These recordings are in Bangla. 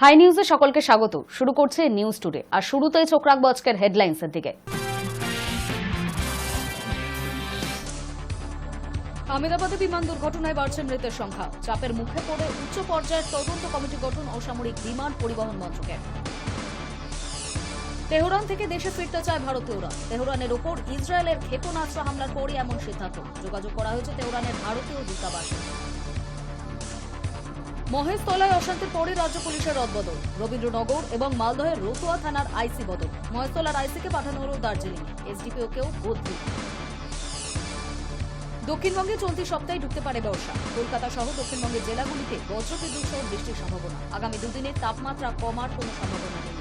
হাই নিউজে সকলকে স্বাগত। শুরু করছে নিউজ টুডে, আর শুরুতেই চোখ রাখবো আজকের হেডলাইন্সের দিকে। আহমেদাবাদে বিমান দুর্ঘটনায় বাড়ছে মৃতের সংখ্যা, চাপের মুখে পড়ে উচ্চ পর্যায়ের তদন্ত কমিটি গঠন অসামরিক বিমান পরিবহন মন্ত্রকের। তেহরান থেকে দেশে ফিরতে চায় ভারতীয়রা, তেহরানের ওপর ইসরায়েলের ক্ষেপণাস্ত্র হামলার পরই এমন সিদ্ধান্ত। যোগাযোগ করা হয়েছে তেহরানের ভারতীয় দূতাবাসে। মহেশতলায় অশান্তির পরে রাজ্য পুলিশের রদবদল, রবীন্দ্রনগর এবং মালদহের রতুয়া থানার আইসি বদল। মহেশতলার আইসিকে পাঠানো হল দার্জিলিং, এসডিপিওকেও বদলি। দক্ষিণবঙ্গে চলতি সপ্তাহে ঢুকতে পারে বর্ষা, কলকাতা সহ দক্ষিণবঙ্গের জেলাগুলিতে বজ্রবিদ্যুৎ সহ বৃষ্টির সম্ভাবনা। আগামী দুদিনে তাপমাত্রা কমার কোনো সম্ভাবনা নেই।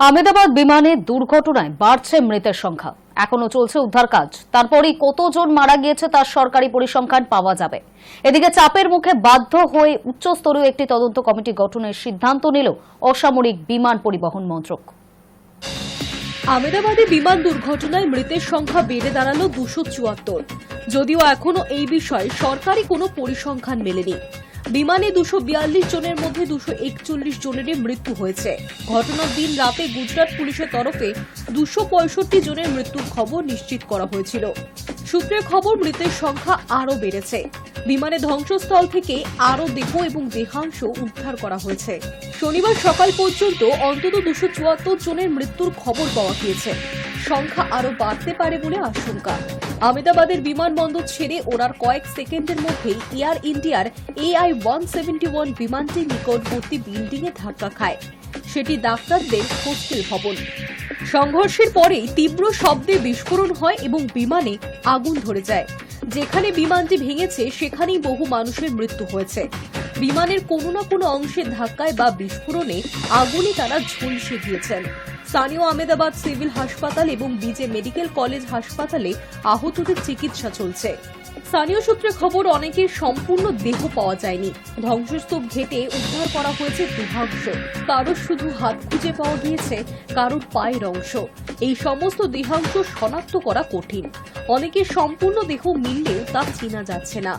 আহমেদাবাদ বিমানে দুর্ঘটনায় বাড়ছে মৃতের সংখ্যা, এখনো চলছে উদ্ধার কাজ। তারপরই কতজন মারা গিয়েছে তার সরকারি পরিসংখ্যান পাওয়া যাবে। এদিকে চাপের মুখে বাধ্য হয়ে উচ্চস্তরীয় একটি তদন্ত কমিটি গঠনের সিদ্ধান্ত নিল অসামরিক বিমান পরিবহন মন্ত্রক। আহমেদাবাদে বিমান দুর্ঘটনায় মৃতের সংখ্যা বেড়ে দাঁড়ালো 274। যদিও এখনো এই বিষয়ে সরকারি কোনো পরিসংখ্যান মেলেনি। বিমানে 242 জনের মধ্যে 241 জনেরই মৃত্যু হয়েছে। ঘটনার দিন রাতে গুজরাট পুলিশের তরফে 265 জনের মৃত্যুর খবর নিশ্চিত করা হয়েছিল। সূত্রের খবর, মৃতের সংখ্যা আরও বেড়েছে। বিমানে ধ্বংসস্থল থেকে আরও দেহ এবং দেহাংশ উদ্ধার করা হয়েছে। শনিবার সকাল পর্যন্ত অন্তত 274 জনের মৃত্যুর খবর পাওয়া গিয়েছে। সংখ্যা আরও বাড়তে পারে বলে আশঙ্কা। আহমেদাবাদের বিমানবন্দর ছেড়ে ওড়ার কয়েক সেকেন্ডের মধ্যেই এয়ার ইন্ডিয়ার AI-171 বিমানটি নিকটবর্তী বিল্ডিংয়ে ধাক্কা খায়। সেটি ডাক্তারদের হোস্টেল ভবন। সংঘর্ষের পরেই তীব্র শব্দে বিস্ফোরণ হয় এবং বিমানে আগুন ধরে যায়। যেখানে বিমানটি ভেঙেছে সেখানেই বহু মানুষের মৃত্যু হয়েছে। বিমানের কোনো না কোনো অংশের ধাক্কায় বা বিস্ফোরণে আগুনে তারা ঝলসে গিয়েছেন। স্থানীয় আহমেদাবাদ সিভিল হাসপাতাল এবং বিজে মেডিকেল কলেজ হাসপাতালে আহতদের চিকিৎসা চলছে। স্থানীয় সূত্রে খবর, অনেকের সম্পূর্ণ দেহ পাওয়া যায়নি। ধ্বংসস্তূপ ঘেটে উদ্ধার করা হয়েছে দেহাংশ। কারোর শুধু হাত খুঁজে পাওয়া গিয়েছে, কারোর পায়ের অংশ। এই সমস্ত দেহাংশ শনাক্ত করা কঠিন। অনেকের সম্পূর্ণ দেহ মিললেও তা চেনা যাচ্ছে না।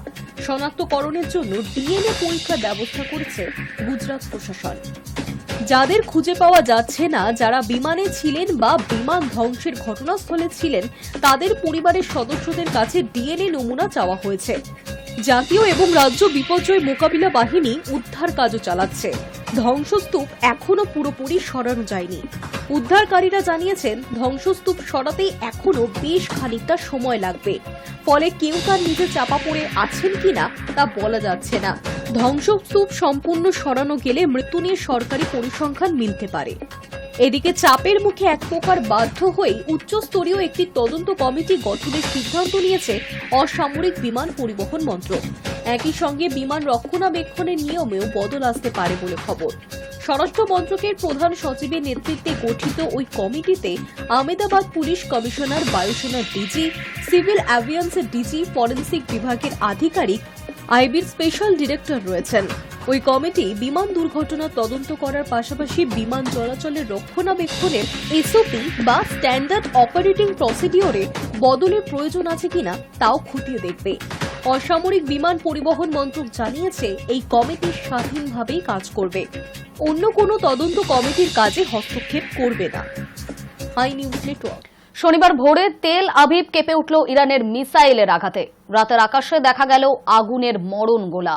শনাক্তকরণের জন্য ডিএনএ পরীক্ষার ব্যবস্থা করেছে গুজরাট প্রশাসন। যাদের খুঁজে পাওয়া যাচ্ছে না, যারা বিমানে ছিলেন বা বিমান ধ্বংসের ঘটনাস্থলে ছিলেন, তাদের পরিবারের সদস্যদের কাছে ডিএনএ নমুনা চাওয়া হয়েছে। জাতীয় এবং রাজ্য বিপর্যয় মোকাবিলা বাহিনী উদ্ধার কাজও চালাচ্ছে। ধ্বংসস্তূপ এখনো পুরোপুরি সরানো যায়নি। উদ্ধারকারীরা জানিয়েছেন, ধ্বংসস্তূপ সরাতেই এখনো বেশ খানিকটা সময় লাগবে। ফলে কেউ তার নিজে চাপা পড়ে আছেন কিনা তা বলা যাচ্ছে না। ধ্বংসস্তূপ সম্পূর্ণ সরানো গেলে মৃত্যু নিয়ে সরকারি পরিসংখ্যান মিলতে পারে। এদিকে চাপের মুখে এক প্রকার বাধ্য হয়ে উচ্চস্তরীয় একটি তদন্ত কমিটি গঠনের সিদ্ধান্ত নিয়েছে অসামরিক বিমান পরিবহন মন্ত্রক। একই সঙ্গে বিমান রক্ষণাবেক্ষণের নিয়মেও বদল আসতে পারে বলে খবর। স্বরাষ্ট্র মন্ত্রকের প্রধান সচিবের নেতৃত্বে গঠিত ওই কমিটিতে আহমেদাবাদ পুলিশ কমিশনার, বায়ুসেনার ডিজি, সিভিল অ্যাভিয়েন্সের ডিজি, ফরেনসিক বিভাগের আধিকারিক, আইবির স্পেশাল ডিরেক্টর রয়েছেন। ওই কমিটি বিমান দুর্ঘটনা তদন্ত করার পাশাপাশি বিমান চলাচলের রক্ষণাবেক্ষণের এসওপি বা স্ট্যান্ডার্ড অপারেটিং প্রসিডিওরে বদলের প্রয়োজন আছে কিনা তাও খতিয়ে দেখবে। অসামরিক বিমান পরিবহন মন্ত্রক জানিয়েছে, এই কমিটি স্বাধীনভাবেই কাজ করবে, অন্য কোনো তদন্ত কমিটির কাজে হস্তক্ষেপ করবে না। Hi News Network. শনিবার ভোরে তেল আভিভ কেঁপে উঠল ইরানের মিসাইলের আঘাতে। রাতের আকাশে দেখা গেল আগুনের মরণ গোলা।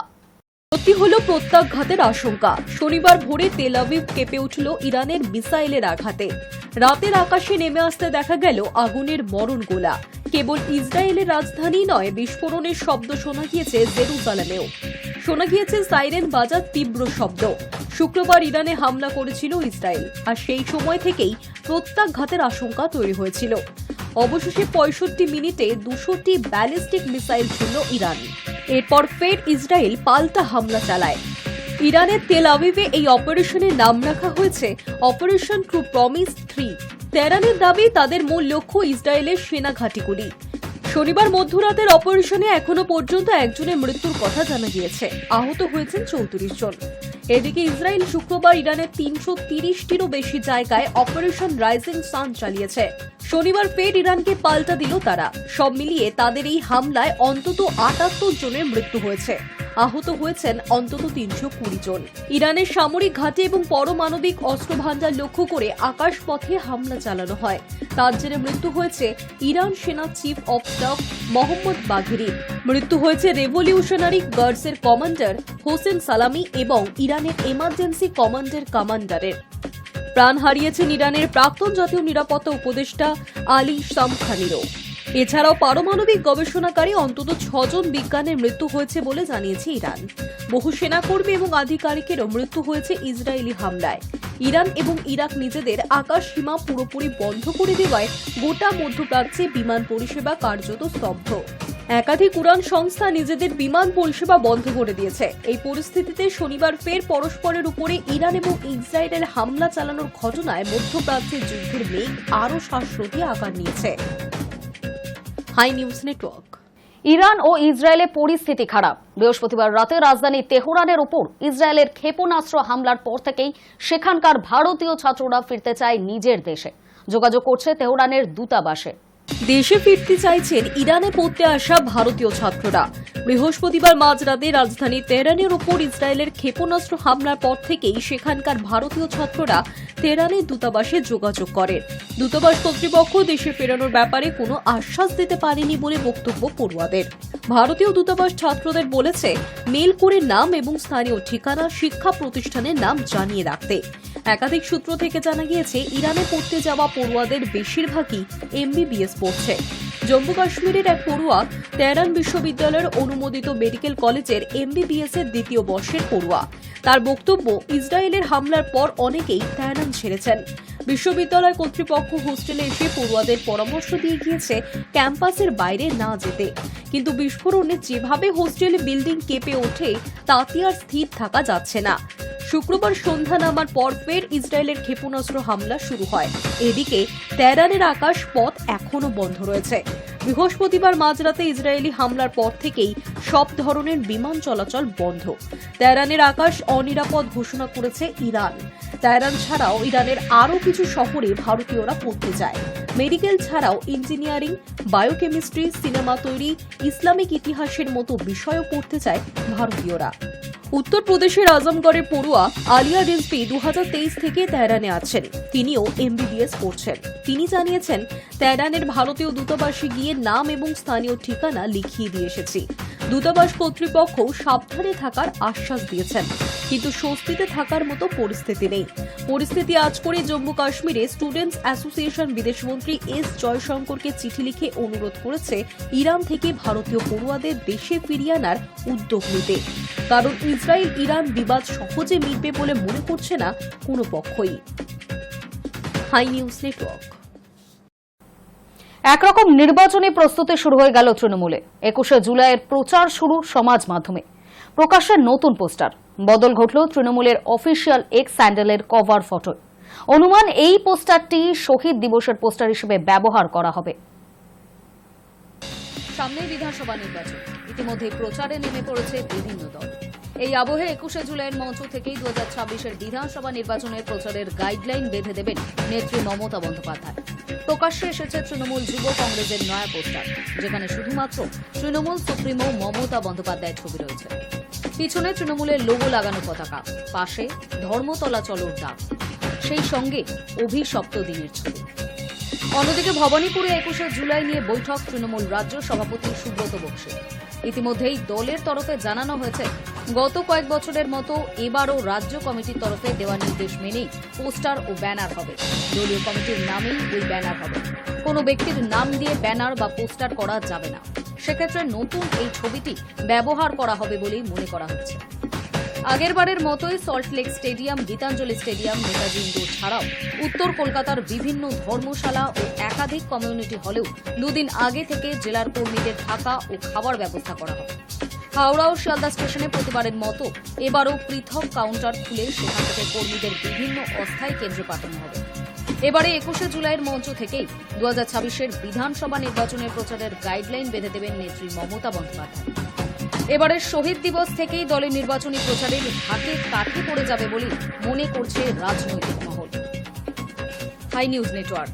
সত্যি হল প্রত্যাঘাতের আশঙ্কা। শনিবার ভোরে তেল আভিভ কেঁপে উঠল ইরানের মিসাইলের আঘাতে। রাতের আকাশে নেমে আসতে দেখা গেল আগুনের মরণ গোলা। কেবল ইসরায়েলের রাজধানী নয়, বিস্ফোরণের শব্দ শোনা গিয়েছে জেরুজালেমেও। শোনা গিয়েছে সাইরেন বাজার তীব্র শব্দ। শুক্রবার ইরানে হামলা করেছিল ইসরায়েল, আর সেই সময় থেকেই প্রত্যাঘাতের আশঙ্কা তৈরি হয়েছিল। অবশেষে 65 মিনিটে 200টি ব্যালিস্টিক মিসাইল ছুড়ল ইরান। এরপর ফের ইসরায়েল পাল্টা হামলা চালায়। ইরানের তেল আভিভে এই অপারেশনের নাম রাখা হয়েছে অপারেশন ট্রু প্রমিস 3। তেহরানের দাবি, তাদের মূল লক্ষ্য ইসরায়েলের সেনা ঘাঁটিগুলি। শনিবার মধ্যরাতের অপারেশনে এখনো পর্যন্ত একজনের মৃত্যুর কথা জানা গিয়েছে। আহত হয়েছেন 34 জন। এদিকে ইসরায়েল শুক্রবার ইরানের 330টিরও বেশি জায়গায় অপারেশন রাইজিং সান চালিয়েছে। শনিবার ফের ইরানকে পাল্টা দিল তারা। সব মিলিয়ে তাদের এই হামলায় অন্তত 78 জনের মৃত্যু হয়েছে। আহত হয়েছেন অন্তত 320 জন। ইরানের সামরিক ঘাঁটি এবং পরমাণবিক অস্ত্র ভান্ডার লক্ষ্য করে আকাশপথে হামলা চালানো হয়। তার জেরে মৃত্যু হয়েছে ইরান সেনা চিফ অফ স্টাফ মোহাম্মদ বাঘেরির। মৃত্যু হয়েছে রেভলিউশনারি গার্ডসের কমান্ডার হোসেন সালামি এবং ইরানের এমার্জেন্সি কমান্ডারের। প্রাণ হারিয়েছেন ইরানের প্রাক্তন জাতীয় নিরাপত্তা উপদেষ্টা আলী সামখানিরও। এছাড়াও পারমাণবিক গবেষণাকারী অন্তত 6 জন বিজ্ঞানীর মৃত্যু হয়েছে বলে জানিয়েছে ইরান। বহু সেনাকর্মী এবং আধিকারিকেরও মৃত্যু হয়েছে ইসরায়েলি হামলায়। ইরান এবং ইরাক নিজেদের আকাশ সীমা পুরোপুরি বন্ধ করে দেওয়ায় গোটা মধ্যপ্রাচ্যে বিমান পরিষেবা কার্যত স্তব্ধ। একাধিক উড়ান সংস্থা নিজেদের বিমান পরিষেবা বন্ধ করে দিয়েছে। এই পরিস্থিতিতে শনিবার ফের পরস্পরের উপরে ইরান এবং ইসরায়েলের হামলা চালানোর ঘটনায় মধ্যপ্রাচ্যের যুদ্ধের মেঘ আরও শ্বাসরোধী আকার নিয়েছে। Hi News Network. ইরান ও ইসরায়েলে পরিস্থিতি খারাপ। বৃহস্পতিবার রাতে রাজধানী তেহরানের উপর ইসরায়েলের ক্ষেপণাস্ত্র হামলার পর থেকেই সেখানকার ভারতীয় ছাত্ররা ফিরতে চায় নিজের দেশে। যোগাযোগ করছে তেহরানের দূতাবাসে। দেশে ফিরতে চাইছেন ইরানে পড়তে আসা ভারতীয় ছাত্ররা। বৃহস্পতিবার মাঝরাতে রাজধানী তেহরানের উপর ইসরায়েলের ক্ষেপণাস্ত্র হামলার পর থেকেই সেখানকার ভারতীয় ছাত্ররা তেহরানের দূতাবাসে যোগাযোগ করেন। দূতাবাস কর্তৃপক্ষ দেশে ফেরানোর ব্যাপারে কোনো আশ্বাস দিতে পারেনি বলে বক্তব্য পড়ুয়াদের। ভারতীয় দূতাবাস ছাত্রদের বলেছে মেল করে নাম এবং স্থানীয় ঠিকানা, শিক্ষা প্রতিষ্ঠানের নাম জানিয়ে রাখতে। একাধিক সূত্র থেকে জানা গিয়েছে ইরানে পড়তে যাওয়া পড়ুয়াদের বেশিরভাগই এমবিবিএস পড়ছে। জম্মু কাশ্মীরের এক পড়ুয়া তেহরান বিশ্ববিদ্যালয়ের অনুমোদিত মেডিকেল কলেজের এমবিবিএস এর দ্বিতীয় বর্ষের পড়ুয়া। তার বক্তব্য, ইসরায়েলের হামলার পর অনেকেই তেহরান ছেড়েছেন। বিশ্ববিদ্যালয় কর্তৃপক্ষ হোস্টেলে এসে পড়ুয়াদের পরামর্শ দিয়ে গিয়েছে ক্যাম্পাসের বাইরে না যেতে, কিন্তু বিস্ফোরণে যেভাবে হোস্টেল বিল্ডিং কেঁপে ওঠে তাতে আর স্থির থাকা যাচ্ছে না। শুক্রবার সন্ধ্যা নামার পর ফের ইসরায়েলের ক্ষেপণাস্ত্র হামলা শুরু হয়। এদিকে তেহরানের আকাশ পথ এখনো বন্ধ রয়েছে। বৃহস্পতিবার মাঝরাতে ইসরায়েলি হামলার পর থেকেই সব ধরনের বিমান চলাচল বন্ধ। তেহরানের আকাশ অনিরাপদ ঘোষণা করেছে ইরান। তেহরান ছাড়াও ইরানের আরও কিছু শহরে ভারতীয়রা পড়তে যায়। মেডিকেল ছাড়াও ইঞ্জিনিয়ারিং, বায়োকেমিস্ট্রি, সিনেমা তৈরি, ইসলামিক ইতিহাসের মতো বিষয়ও পড়তে চায় ভারতীয়রা। উত্তরপ্রদেশের আজমগড়ের পড়ুয়া আলিয়া রিজভি 2023 থেকে তেহরানে আছেন। তিনিও এমবিবিএস পড়ছেন। তিনি জানিয়েছেন, তেহরানের ভারতীয় দূতাবাসে গিয়ে নাম এবং স্থানীয় ঠিকানা লিখিয়ে দিয়ে এসেছি। দূতাবাস কর্তৃপক্ষ সাবধানে থাকার আশ্বাস দিয়েছেন, কিন্তু স্বস্তিতে থাকার মতো পরিস্থিতি নেই। পরিস্থিতি আজ করে জম্মু কাশ্মীরে স্টুডেন্টস অ্যাসোসিয়েশন বিদেশমন্ত্রী এস জয়শঙ্করকে চিঠি লিখে অনুরোধ করেছে ইরান থেকে ভারতীয় পড়ুয়াদের দেশে ফিরিয়ে আনার উদ্যোগ নিতে, কারণ ইসরায়েল ইরান বিবাদ সহজে মিটবে বলে মনে করছে না কোনো পক্ষই। Hi News Network. একরকম নির্বাচনী প্রস্তুতি শুরু হয়ে গেল তৃণমূলে। 21শে জুলাইয়ের প্রচার শুরু সমাজ মাধ্যমে। প্রকাশ্যে নতুন পোস্টার। বদল ঘটল তৃণমূলের অফিসিয়াল এক্স হ্যান্ডেলের কভার ফটো। অনুমান এই পোস্টারটি শহীদ দিবসের পোস্টার হিসেবে ব্যবহার করা হবে। সামনে বিধানসভা নির্বাচন, ইতিমধ্যে প্রচারে নেমে পড়েছে বিভিন্ন দল। এই আবহে 21শে জুলাইয়ের মঞ্চ থেকেই 2026-এর বিধানসভা নির্বাচনের প্রচারের গাইডলাইন বেঁধে দেবেন নেত্রী মমতা বন্দ্যোপাধ্যায়। প্রকাশ্যে এসেছে তৃণমূল যুব কংগ্রেসের নয়া পোস্টার, যেখানে শুধুমাত্র তৃণমূল সুপ্রিমো মমতা বন্দ্যোপাধ্যায়ের ছবি রয়েছে। পিছনে তৃণমূলের লোগো লাগানো পতাকা, পাশে ধর্মতলা চলোর দাগ, সেই সঙ্গে অভিশপ্ত দিনের ছবি। অন্যদিকে ভবানীপুরে 21শে জুলাই নিয়ে বৈঠক তৃণমূল রাজ্য সভাপতি সুব্রত বক্সী। ইতিমধ্যেই দলের তরফে জানানো হয়েছে, গত কয়েক বছরের মতো এবারও রাজ্য কমিটির তরফে দেওয়া নির্দেশ মেনেই পোস্টার ও ব্যানার হবে। দলীয় কমিটির নামেই ওই ব্যানার হবে। কোনো ব্যক্তির নাম দিয়ে ব্যানার বা পোস্টার করা যাবে না। সেক্ষেত্রে নতুন এই ছবিটি ব্যবহার করা হবে বলেই মনে করা হচ্ছে। আগেরবারের মতোই Salt Lake stadium, Gitanjali stadium, Netaji indoor ছাড়াও উত্তর কলকাতার বিভিন্ন ধর্মশালা ও একাধিক কমিউনিটি হলেও দুদিন আগে থেকে জেলার কর্মীদের থাকা ও খাবার ব্যবস্থা করা হবে। হাওড়া ও শিয়ালদা স্টেশনে প্রতিবারের মতো এবারও পৃথক কাউন্টার খুলে সেখান থেকে কর্মীদের বিভিন্ন অস্থায়ী কেন্দ্রে পাঠানো হবে। এবারে 21শে জুলাইয়ের মঞ্চ থেকেই 2026-এর বিধানসভা নির্বাচনের প্রচারের গাইডলাইন বেঁধে দেবেন নেত্রী মমতা বন্দ্যোপাধ্যায়। এবারের শহীদ দিবস থেকেই দলের নির্বাচনী প্রচারের হাতে কাঠি পড়ে যাবে বলে মনে করছে রাজনৈতিক মহল। High News network.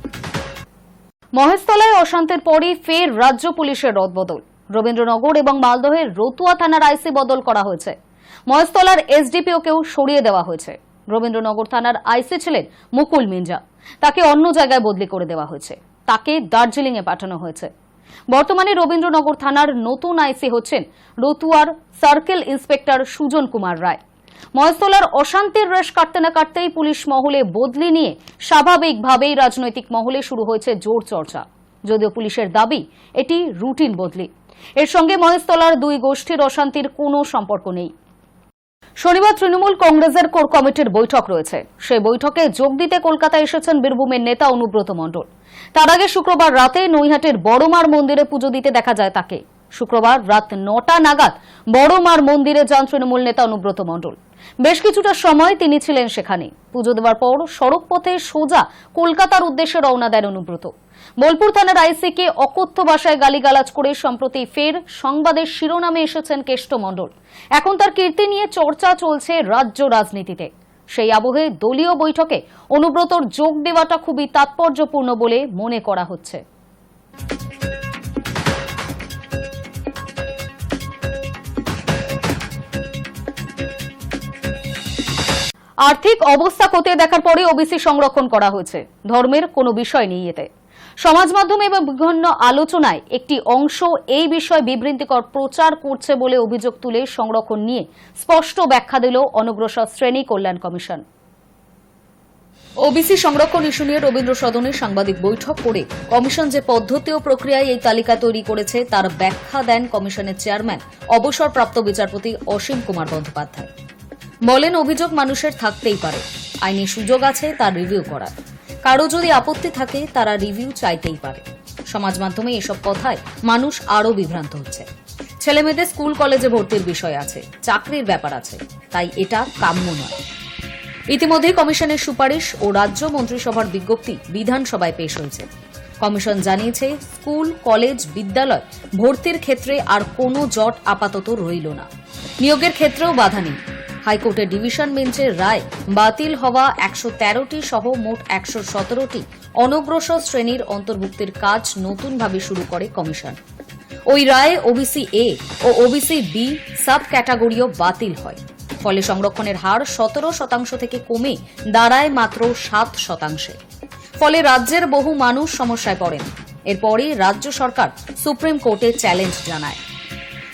মহেশতলায় অশান্তির পরই ফের রাজ্য পুলিশের রদবদল। রবীন্দ্রনগর এবং মালদহের রতুয়া থানার আইসি বদল করা হয়েছে। মহেশতলার এসডিপিওকেও সরিয়ে দেওয়া হয়েছে। রবীন্দ্রনগর থানার আইসি ছিলেন মুকুল মিঞ্জা, তাকে অন্য জায়গায় বদলি করে দেওয়া হয়েছে। তাকে দার্জিলিং এ পাঠানো হয়েছে। বর্তমানে রবীন্দ্রনগর থানার নতুন আইসি হচ্ছেন রতুয়ার সার্কেল ইন্সপেক্টর সুজন কুমার রায়। মহেশতলার অশান্তির রেশ কাটতে না কাটতেই পুলিশ মহলে বদলি নিয়ে স্বাভাবিকভাবেই রাজনৈতিক মহলে শুরু হয়েছে জোর চর্চা। যদিও পুলিশের দাবি এটি রুটিন বদলি, এর সঙ্গে মহেশতলার দুই গোষ্ঠীর অশান্তির কোনো সম্পর্ক নেই। শনিবার তৃণমূল কংগ্রেসের কোর কমিটির বৈঠক রয়েছে। সেই বৈঠকে যোগ দিতে কলকাতায় এসেছেন বীরভূমের নেতা অনুব্রত মণ্ডল। তার আগে শুক্রবার রাতে নৈহাটির বড়মার মন্দিরে পুজো দিতে দেখা যায় তাকে। শুক্রবার রাত ৯টা নাগাদ বড়মার মন্দিরে যান তৃণমূল নেতা অনুব্রত মণ্ডল। বেশ কিছুটা সময় তিনি ছিলেন সেখানে। পুজো দেওয়ার পর সড়ক পথে সোজা কলকাতার উদ্দেশ্যে রওনা দেন অনুব্রত। বোলপুর থানার আইসিকে অকথ্য ভাষায় গালিগালাজ করে সম্প্রতি ফের সংবাদের শিরোনামে এসেছেন কেষ্ট মণ্ডল। এখন তার কীর্তি নিয়ে চর্চা চলছে রাজ্য রাজনীতিতে। সেই আবহে দলীয় বৈঠকে অনুব্রতর যোগ দেওয়াটা খুবই তাৎপর্যপূর্ণ বলে মনে করা হচ্ছে। আর্থিক অবস্থা খতিয়ে দেখার পরে ওবিসি সংরক্ষণ করা হয়েছে। ধর্মের কোনো বিষয় নেই এতে। সমাজ মাধ্যমে এবং বিভিন্ন আলোচনায় একটি অংশ এই বিষয়ে বিভ্রান্তিকর প্রচার করছে বলে অভিযোগ তুলে সংরক্ষণ নিয়ে স্পষ্ট ব্যাখ্যা দিল অনগ্রসর শ্রেণী কল্যাণ কমিশন। ওবিসি সংরক্ষণ ইস্যু নিয়ে রবীন্দ্র সদনে সাংবাদিক বৈঠক করে কমিশন যে পদ্ধতি ও প্রক্রিয়ায় এই তালিকা তৈরি করেছে তার ব্যাখ্যা দেন কমিশনের চেয়ারম্যান অবসরপ্রাপ্ত বিচারপতি অসীম কুমার বন্দ্যোপাধ্যায়। বলেন, অভিযোগ মানুষের থাকতেই পারে, আইনি সুযোগ আছে তার রিভিউ করার। কারো যদি আপত্তি থাকে তারা রিভিউ চাইতেই পারে। সমাজ মাধ্যমে এসব কথায় মানুষ আরও বিভ্রান্ত হচ্ছে। ছেলেমেয়েদের স্কুল কলেজে ভর্তির বিষয় আছে, চাকরির ব্যাপার আছে, তাই এটা কাম্য নয়। ইতিমধ্যে কমিশনের সুপারিশ ও রাজ্য মন্ত্রিসভার বিজ্ঞপ্তি বিধানসভায় পেশ হয়েছে। কমিশন জানিয়েছে, স্কুল কলেজ বিদ্যালয় ভর্তির ক্ষেত্রে আর কোনো জট আপাতত রইল না। নিয়োগের ক্ষেত্রেও বাধা নেই। হাইকোর্টের ডিভিশন বেঞ্চের রায় বাতিল হওয়া ১১৩টি সহ মোট ১১৭টি অনগ্রসর শ্রেণীর অন্তর্ভুক্তির কাজ নতুনভাবে শুরু করে কমিশন। ওই রায়ে ওবিসি এ ও ওবিসি বি সাব ক্যাটাগরিও বাতিল হয়। ফলে সংরক্ষণের হার ১৭% থেকে কমে দাঁড়ায় মাত্র ৭%। ফলে রাজ্যের বহু মানুষ সমস্যায় পড়েন। এরপরই রাজ্য সরকার সুপ্রিম কোর্টে চ্যালেঞ্জ জানায়।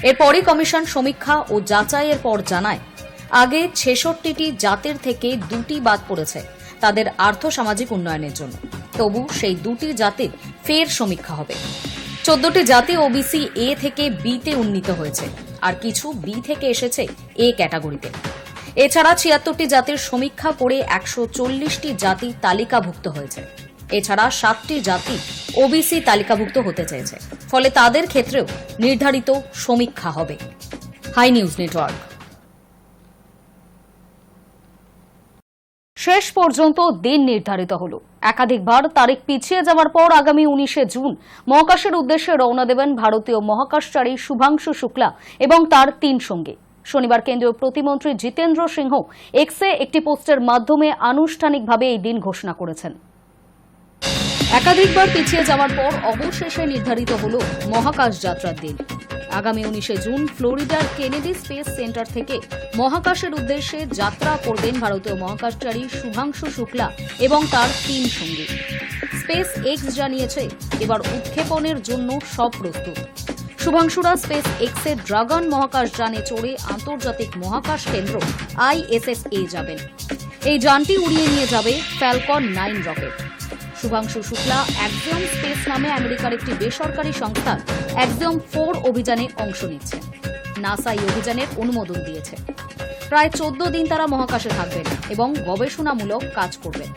এরপরই কমিশন সমীক্ষা ও যাচাইয়ের পর জানায়, আগে ৬৬টি জাতির থেকে ২টি বাদ পড়েছে তাদের আর্থসামাজিক উন্নয়নের জন্য। তবু সেই ২টি জাতির ফের সমীক্ষা হবে। ১৪টি জাতি ওবিসি এ থেকে বিতে উন্নীত হয়েছে, আর কিছু বি থেকে এসেছে এ ক্যাটাগরিতে। এছাড়া ৭৬টি জাতির সমীক্ষা করে ১৪০টি জাতি তালিকাভুক্ত হয়েছে। এছাড়া ৭টি জাতি ওবিসি তালিকাভুক্ত হতে চেয়েছে। ফলে তাদের ক্ষেত্রেও নির্ধারিত সমীক্ষা হবে। Hi News Network. শেষ পর্যন্ত দিন নির্ধারিত হল। একাধিকবার তারিখ পিছিয়ে যাওয়ার পর আগামী ১৯শে জুন মহাকাশের উদ্দেশ্যে রওনা দেবেন ভারতীয় মহাকাশচারী শুভাংশু শুক্লা এবং তার ৩ সঙ্গী। শনিবার কেন্দ্রীয় প্রতিমন্ত্রী জিতেন্দ্র সিংহ এক্সে একটি পোস্টের মাধ্যমে আনুষ্ঠানিকভাবে এই দিন ঘোষণা করেছেন। একাধিকবার পিছিয়ে যাওয়ার পর অবশেষে নির্ধারিত হল মহাকাশ যাত্রার দিন। আগামী ১৯শে জুন ফ্লোরিডার কেনেডি স্পেস সেন্টার থেকে মহাকাশের উদ্দেশ্যে যাত্রা করবেন ভারতীয় মহাকাশচারী শুভাংশু শুক্লা এবং তার ৩ সঙ্গী। স্পেস এক্স জানিয়েছে, এবার উৎক্ষেপণের জন্য সব প্রস্তুত। শুভাংশুরা স্পেস এক্সের ড্রাগন মহাকাশ যানে চড়ে আন্তর্জাতিক মহাকাশ কেন্দ্র ISS-এ যাবেন। এই যানটি উড়িয়ে নিয়ে যাবে Falcon 9 rocket. Shubhanshu Shukla axiom space নামে আমেরিকার একটি বেসরকারি সংস্থার অ্যাক্সিওম 4 অভিযানে অংশ নিচ্ছেন। নাসা এই অভিযানের অনুমোদন দিয়েছে। প্রায় 14 দিন তারা মহাকাশে থাকবেন এবং গবেষণামূলক কাজ করবেন।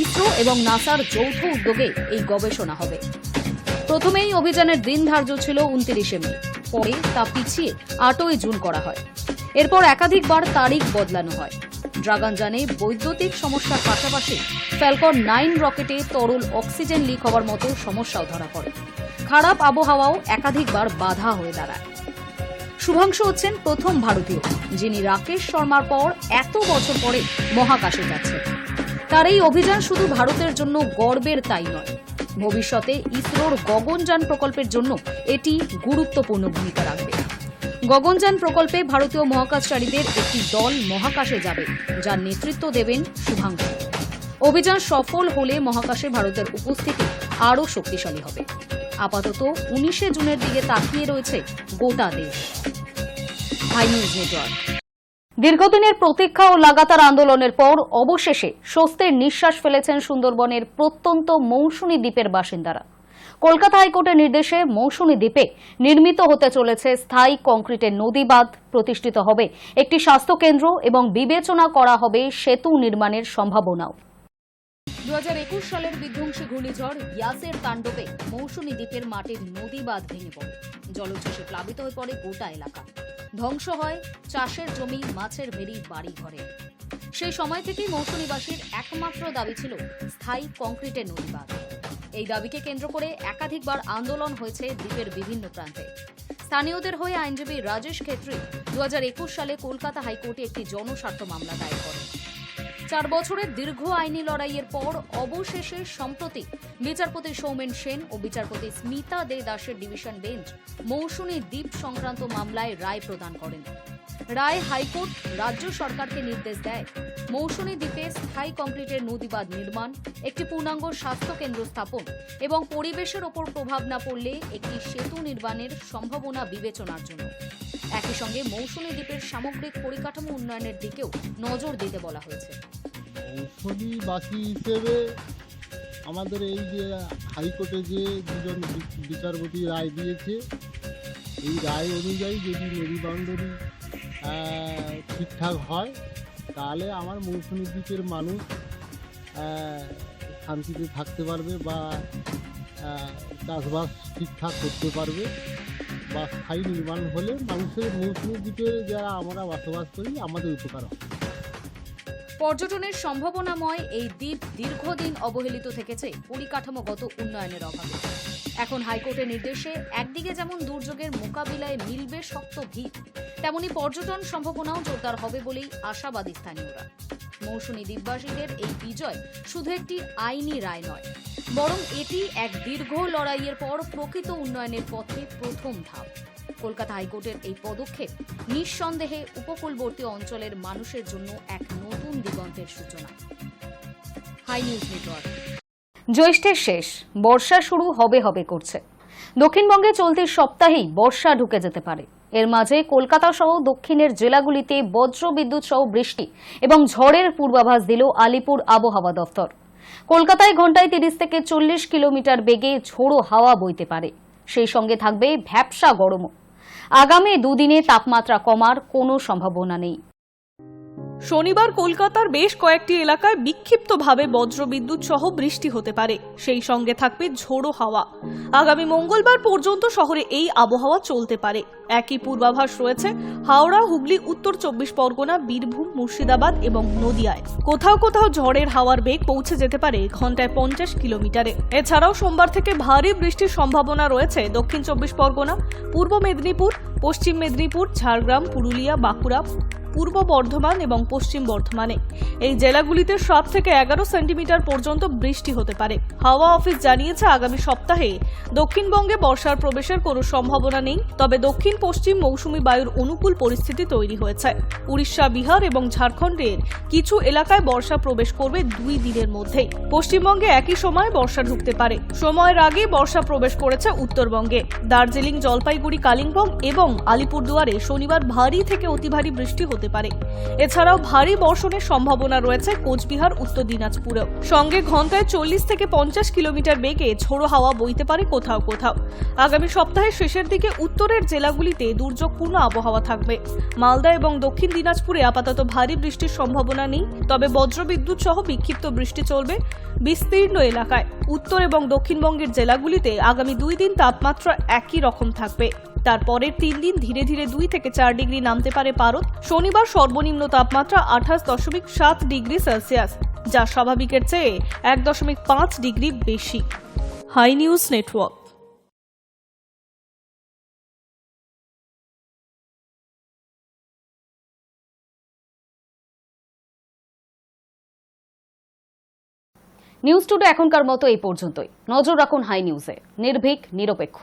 ইসরো এবং নাসার যৌথ উদ্যোগে এই গবেষণা হবে। প্রথমে এই অভিযানের দিন ধার্য ছিল 29শে মে, পরে তা পিছিয়ে 8ই জুন করা হয়। এরপর একাধিকবার তারিখ বদলানো হয়। ড্রাগন যানে বৈদ্যুতিক সমস্যার পাশাপাশি ফ্যালকন 9 রকেটে তরল অক্সিজেন লিক হওয়ার মতো সমস্যাও ধরা পড়ে। খারাপ আবহাওয়াও একাধিকবার বাধা হয়ে দাঁড়ায়। শুভাংশু হচ্ছেন প্রথম ভারতীয় যিনি রাকেশ শর্মার পর এত বছর পরে মহাকাশে যাচ্ছেন। তার এই অভিযান শুধু ভারতের জন্য গর্বের তাই নয়, ভবিষ্যতে ইসরোর গগনযান প্রকল্পের জন্য এটি গুরুত্বপূর্ণ ভূমিকা রাখবে। গগনযান প্রকল্পে ভারতীয় মহাকাশচারীদের একটি দল মহাকাশে যাবে, যার নেতৃত্ব দেবেন শুভাংশু। অভিযান সফল হলে মহাকাশে ভারতের উপস্থিতি আরও শক্তিশালী হবে। আপাতত 19শে জুনের দিকে তাকিয়ে রয়েছে গোটা দেশ। Hi News Network. দীর্ঘদিনের প্রতীক্ষা ও লাগাতার আন্দোলনের পর অবশেষে স্বস্তির নিঃশ্বাস ফেলেছেন সুন্দরবনের প্রত্যন্ত মৌসুনী দ্বীপের বাসিন্দারা। কলকাতা হাইকোর্টের নির্দেশে মৌসুনী দ্বীপে নির্মিত হতে চলেছে স্থায়ী কংক্রিটের নদী বাঁধ, প্রতিষ্ঠিত হবে একটি স্বাস্থ্যকেন্দ্র এবং বিবেচনা করা হবে সেতু নির্মাণের সম্ভাবনাও। 2021 সালের বিধ্বংসী ঘূর্ণিঝড় ইয়াসের তাণ্ডবে মৌসুনী দ্বীপের মাটির নদী বাঁধ ভেঙে পড়ে, জলোচ্ছ্বাসে প্লাবিত হয়ে পড়ে গোটা এলাকা। ধ্বংস হয় চাষের জমি, মাছের ভেড়ি, বাড়ি ঘরে। সেই সময় থেকেই মৌসুনীবাসীর একমাত্র দাবি ছিল স্থায়ী কংক্রিটের নদী বাঁধ। এই দাবিকে কেন্দ্র করে একাধিকবার আন্দোলন হয়েছে দ্বীপের বিভিন্ন প্রান্তে। স্থানীয়দের হয়ে আইনজীবী রাজেশ খেত্রী 2021 সালে কলকাতা হাইকোর্টে একটি জনস্বার্থ মামলা দায়ের করেন। 4 বছরের দীর্ঘ আইনি লড়াইয়ের পর অবশেষে সম্প্রতি বিচারপতি সৌমেন সেন ও বিচারপতি স্মিতা দে দাসের ডিভিশন বেঞ্চ মৌসুনী দ্বীপ সংক্রান্ত মামলায় রায় প্রদান করেন। রায় হাইকোর্ট রাজ্য সরকারকে নির্দেশ দেয় মৌসুনী দ্বীপে স্থায়ী কংক্রিটের নদীবাঁধ নির্মাণ, একটি পূর্ণাঙ্গ স্বাস্থ্য কেন্দ্র স্থাপন এবং পরিবেশের ওপর প্রভাব না পড়লে একটি সেতু নির্মাণের সম্ভাবনা বিবেচনার জন্য। একই সঙ্গে মৌসুনী দ্বীপের সামগ্রিক পরিকাঠামো উন্নয়নের দিকেও নজর দিতে বলা হয়েছে। মৌসুমীবাসী হিসেবে আমাদের এই যে হাইকোর্টে যে দুজন বিচারপতি রায় দিয়েছে, এই রায় অনুযায়ী যদি নদী বান্ধবী ঠিকঠাক হয়, তাহলে আমার মৌসুমী দ্বীপের মানুষ শান্তিতে থাকতে পারবে বা চাষবাস ঠিকঠাক করতে পারবে, বা স্থায়ী নির্মাণ হলে মানুষের মৌসুমী দ্বীপে যারা আমরা বসবাস করি আমাদের উপকার হবে। পর্যটনের সম্ভাবনাময় এই দ্বীপ দীর্ঘদিন অবহেলিত থেকেছে পরিকাঠামোগত উন্নয়নের অভাবে। এখন হাইকোর্টের নির্দেশে একদিকে যেমন দুর্যোগের মোকাবিলায় মিলবে শক্ত ভিত, তেমনি পর্যটন সম্ভাবনাও জোরদার হবে বলেই আশাবাদী স্থানীয়রা। মৌসুনী দ্বীপবাসীদের এই বিজয় শুধু একটি আইনি রায় নয়, বরং এটি এক দীর্ঘ লড়াইয়ের পর প্রকৃত উন্নয়নের পথে প্রথম ধাপ। কলকাতা হাইকোর্টের এই পদক্ষেপ নিঃসন্দেহে উপকূলবর্তী অঞ্চলের মানুষের জন্য এক নতুন দিগন্তের সূচনা। High News network. জ্যৈষ্ঠের শেষ, বর্ষা শুরু হবে করছে। দক্ষিণবঙ্গে চলতি সপ্তাহেই বর্ষা ঢুকে যেতে পারে। এর মাঝে কলকাতা সহ দক্ষিণের জেলাগুলিতে বজ্রবিদ্যুৎ সহ বৃষ্টি এবং ঝড়ের পূর্বাভাস দিল আলিপুর আবহাওয়া দফতর। কলকাতায় ঘন্টায় 30 থেকে 40 কিলোমিটার বেগে ঝোড়ো হাওয়া বইতে পারে। সেই সঙ্গে থাকবে ভ্যাপসা গরমও। আগামী দুদিনে তাপমাত্রা কমার কোনো সম্ভাবনা নেই। শনিবার কলকাতার বেশ কয়েকটি এলাকায় বিক্ষিপ্তভাবে বজ্রবিদ্যুৎ সহ বৃষ্টি হতে পারে, সেই সঙ্গে থাকবে ঝোড়ো হাওয়া। আগামী মঙ্গলবার পর্যন্ত শহরে এই আবহাওয়া চলতে পারে। একই পূর্বাভাস রয়েছে হাওড়া, হুগলি, উত্তর 24 পরগনা, বীরভূম, মুর্শিদাবাদ এবং নদিয়ায়। কোথাও কোথাও ঝড়ের হাওয়ার বেগ পৌঁছে যেতে পারে ঘন্টায় 50 কিলোমিটারে। এছাড়াও সোমবার থেকে ভারী বৃষ্টির সম্ভাবনা রয়েছে দক্ষিণ 24 পরগনা, পূর্ব মেদিনীপুর, পশ্চিম মেদিনীপুর, ঝাড়গ্রাম, পুরুলিয়া, বাঁকুড়া, পূর্ব বর্ধমান এবং পশ্চিম বর্ধমানে। এই জেলাগুলিতে 7 থেকে 11 সেন্টিমিটার পর্যন্ত বৃষ্টি হতে পারে। হাওয়া অফিস জানিয়েছে আগামী সপ্তাহে দক্ষিণবঙ্গে বর্ষার প্রবেশের কোনো সম্ভাবনা নেই, তবে দক্ষিণ পশ্চিম মৌসুমী বায়ুর অনুকূল পরিস্থিতি তৈরি হয়েছে। উড়িষ্যা, বিহার এবং ঝাড়খণ্ডের কিছু এলাকায় বর্ষা প্রবেশ করবে 2 দিনের মধ্যেই। পশ্চিমবঙ্গে একই সময় বর্ষা ঢুকতে পারে। সময়ের আগে বর্ষা প্রবেশ করেছে উত্তরবঙ্গে। দার্জিলিং, জলপাইগুড়ি, কালিম্পং এবং আলিপুরদুয়ারে শনিবার ভারী থেকে অতি ভারী বৃষ্টি হতে পারে। এছাড়াও ভারী বর্ষণের সম্ভাবনা রয়েছে কোচবিহার, উত্তর দিনাজপুরেও। সঙ্গে ঘন্টায় 40 থেকে 50 কিলোমিটার বেগে ঝোড়ো হাওয়া বইতে পারে কোথাও কোথাও। আগামী সপ্তাহের শেষের দিকে উত্তরের জেলাগুলিতে দুর্যোগপূর্ণ আবহাওয়া থাকবে। মালদা এবং দক্ষিণ দিনাজপুরে আপাতত ভারী বৃষ্টির সম্ভাবনা নেই, তবে বজ্রবিদ্যুৎ সহ বিক্ষিপ্ত বৃষ্টি চলবে বিস্তীর্ণ এলাকায়। উত্তর এবং দক্ষিণবঙ্গের জেলাগুলিতে আগামী 2 দিন তাপমাত্রা একই রকম থাকবে। তারপরের 3 দিন ধীরে ধীরে 2 থেকে 4 ডিগ্রি নামতে পারে পারদ। শনিবার সর্বনিম্ন তাপমাত্রা 28.7 ডিগ্রি সেলসিয়াস, যা স্বাভাবিকের চেয়ে 1.5 ডিগ্রি বেশি। Hi News Network. News Today এখনকার মতো এই পর্যন্তই। নজর রাখুন হাই নিউজে, নির্ভীক নিরপেক্ষ।